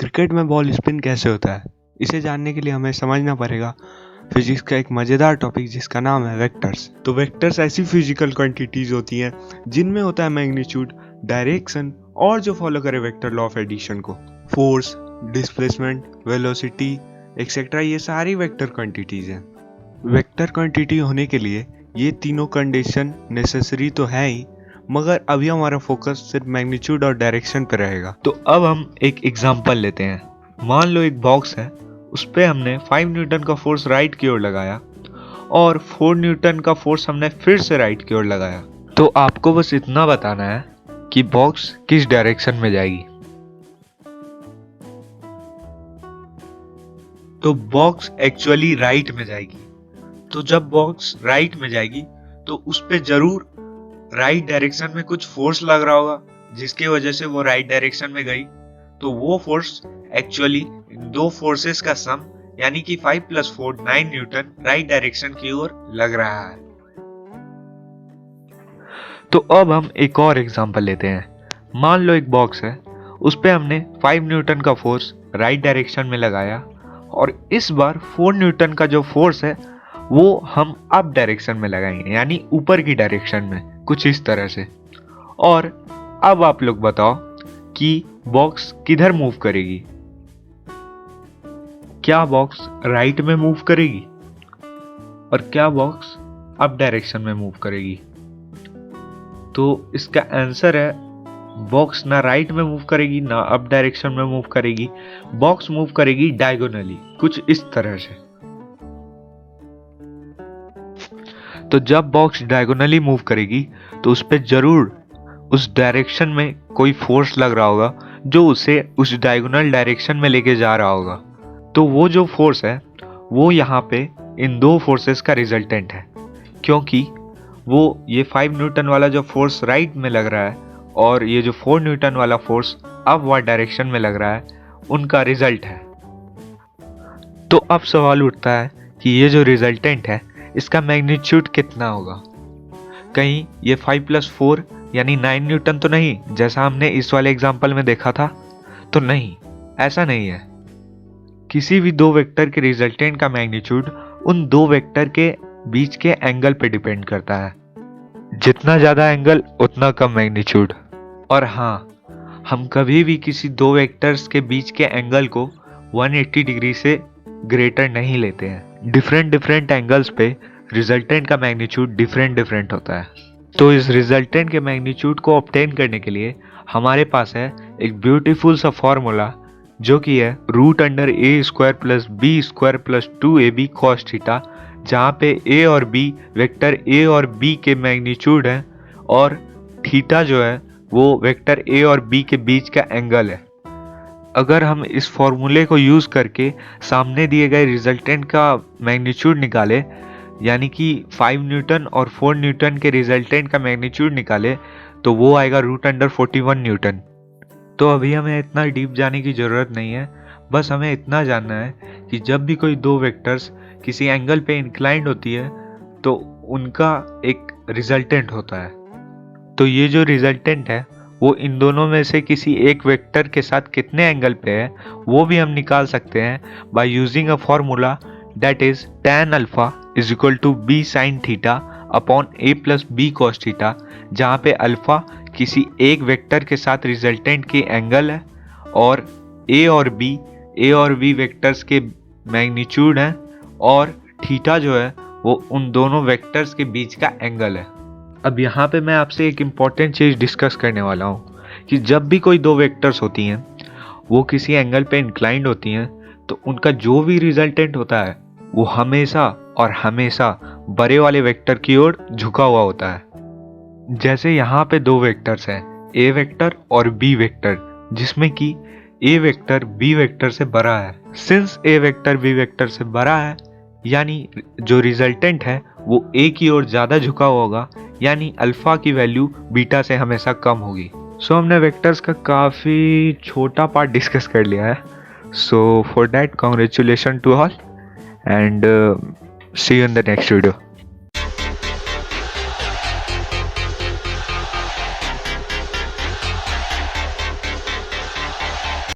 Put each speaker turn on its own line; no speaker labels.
Cricket में ball spin कैसे होता है, इसे जानने के लिए हमें समझना पड़ेगा फिजिक्स का एक मज़ेदार टॉपिक जिसका नाम है वेक्टर्स। तो वेक्टर्स ऐसी फिजिकल क्वांटिटीज होती हैं जिनमें होता है मैग्नीट्यूड, डायरेक्शन और जो फॉलो करे वेक्टर लॉ ऑफ एडिशन को। फोर्स, डिस्प्लेसमेंट, वेलोसिटी एक्सेट्रा, ये सारी वेक्टर क्वांटिटीज हैं। वेक्टर क्वांटिटी होने के लिए ये तीनों कंडीशन नेसेसरी तो है ही, मगर अभी हमारा फोकस सिर्फ मैग्नीट्यूड और डायरेक्शन पे रहेगा।
तो अब हम एक एग्जांपल लेते हैं। मान लो एक बॉक्स है, उस पे हमने 5 न्यूटन का फोर्स राइट की ओर लगाया और 4 न्यूटन का फोर्स हमने फिर से राइट की ओर लगाया। तो आपको बस इतना बताना है कि बॉक्स किस डायरेक्शन में जाएगी। तो बॉक्स एक्चुअली राइट में जाएगी। तो जब बॉक्स राइट में जाएगी तो उस पे जरूर राइट डायरेक्शन में कुछ फोर्स लग रहा होगा जिसकी वजह से वो राइट डायरेक्शन में गई। तो वो फोर्स एक्चुअली दो फोर्सेस का सम यानी कि 5 + 4 9 न्यूटन राइट डायरेक्शन की ओर लग रहा है। तो अब हम एक और एग्जांपल लेते हैं। मान लो एक बॉक्स है, उस पे हमने 5 न्यूटन का फोर्स राइट डायरेक्शन में लगाया और इस बार 4 न्यूटन का जो फोर्स है वो हम अप डायरेक्शन में लगाएंगे यानी ऊपर की डायरेक्शन में, कुछ इस तरह से। और अब आप लोग बताओ कि बॉक्स किधर मूव करेगी। क्या बॉक्स राइट में मूव करेगी और क्या बॉक्स अप डायरेक्शन में मूव करेगी? तो इसका आंसर है बॉक्स ना राइट में मूव करेगी ना अप डायरेक्शन में मूव करेगी। बॉक्स मूव करेगी डायगोनली, कुछ इस तरह से। तो जब बॉक्स डायगोनली मूव करेगी तो उस पे जरूर उस डायरेक्शन में कोई फोर्स लग रहा होगा जो उसे उस डायगोनल डायरेक्शन में लेके जा रहा होगा। तो वो जो फोर्स है वो यहाँ पे इन दो फोर्सेस का रिजल्टेंट है, क्योंकि वो ये 5 न्यूटन वाला जो फोर्स राइट में लग रहा है और ये जो 4 न्यूटन वाला फोर्स अपवर्ड डायरेक्शन में लग रहा है, उनका रिजल्ट है। तो अब सवाल उठता है कि ये जो रिजल्टेंट है इसका मैग्नीट्यूड कितना होगा। कहीं ये 5 + 4 यानी 9 न्यूटन तो नहीं, जैसा हमने इस वाले एग्जाम्पल में देखा था? तो नहीं, ऐसा नहीं है। किसी भी दो वेक्टर के रिजल्टेंट का मैग्नीट्यूड उन दो वेक्टर के बीच के एंगल पे डिपेंड करता है। जितना ज्यादा एंगल उतना कम मैग्नीट्यूड। और हाँ, हम कभी भी किसी दो वेक्टर्स के बीच के एंगल को 180 डिग्री से ग्रेटर नहीं लेते हैं। डिफरेंट एंगल्स पे रिजल्टेंट का मैग्नीट्यूड डिफरेंट होता है। तो इस रिजल्टेंट के मैग्नीट्यूड को ऑब्टेन करने के लिए हमारे पास है एक ब्यूटीफुल सा फॉर्मूला, जो कि है √a² + b² + 2ab cos theta, जहाँ पे a और b वेक्टर a और b के मैग्नीट्यूड है और थीटा जो है वो वेक्टर a और b के बीच का एंगल है। अगर हम इस फॉर्मूले को यूज करके सामने दिए गए रिजल्टेंट का मैग्नीट्यूड निकाले, यानी कि 5 न्यूटन और 4 न्यूटन के रिजल्टेंट का मैग्नीट्यूड निकाले, तो वो आएगा √41 न्यूटन। तो अभी हमें इतना डीप जाने की ज़रूरत नहीं है, बस हमें इतना जानना है कि जब भी कोई दो वेक्टर्स किसी एंगल पे इंक्लाइंड होती है तो उनका एक रिजल्टेंट होता है। तो ये जो रिजल्टेंट है वो इन दोनों में से किसी एक वेक्टर के साथ कितने एंगल पे है वो भी हम निकाल सकते हैं by using a formula that is tan α = b sin theta upon a + b cos theta, जहाँ पे अल्फा किसी एक वेक्टर के साथ रिजल्टेंट की एंगल है और a और b वेक्टर्स के मैग्नीट्यूड हैं और थीटा जो है वो उन दोनों वेक्टर्स के बीच का एंगल है। अब यहाँ पे मैं आपसे एक इम्पॉर्टेंट चीज़ डिस्कस करने वाला हूँ कि जब भी कोई दो वेक्टर्स होती हैं वो किसी एंगल पे इंक्लाइंड होती हैं तो उनका जो भी रिजल्टेंट होता है वो हमेशा और हमेशा बड़े वाले वेक्टर की ओर झुका हुआ होता है। जैसे यहाँ पे दो वेक्टर्स हैं, a वेक्टर और b वेक्टर, जिसमें कि a वेक्टर b वेक्टर से बड़ा है। Since a vector b vector से बड़ा है यानी जो रिजल्टेंट है वो a की ओर ज़्यादा झुका हुआ होगा, यानी अल्फा की वैल्यू बीटा से हमेशा कम होगी। सो हमने वेक्टर्स का काफ़ी छोटा पार्ट डिस्कस कर लिया है। So for that congratulation to all and see you in the next video.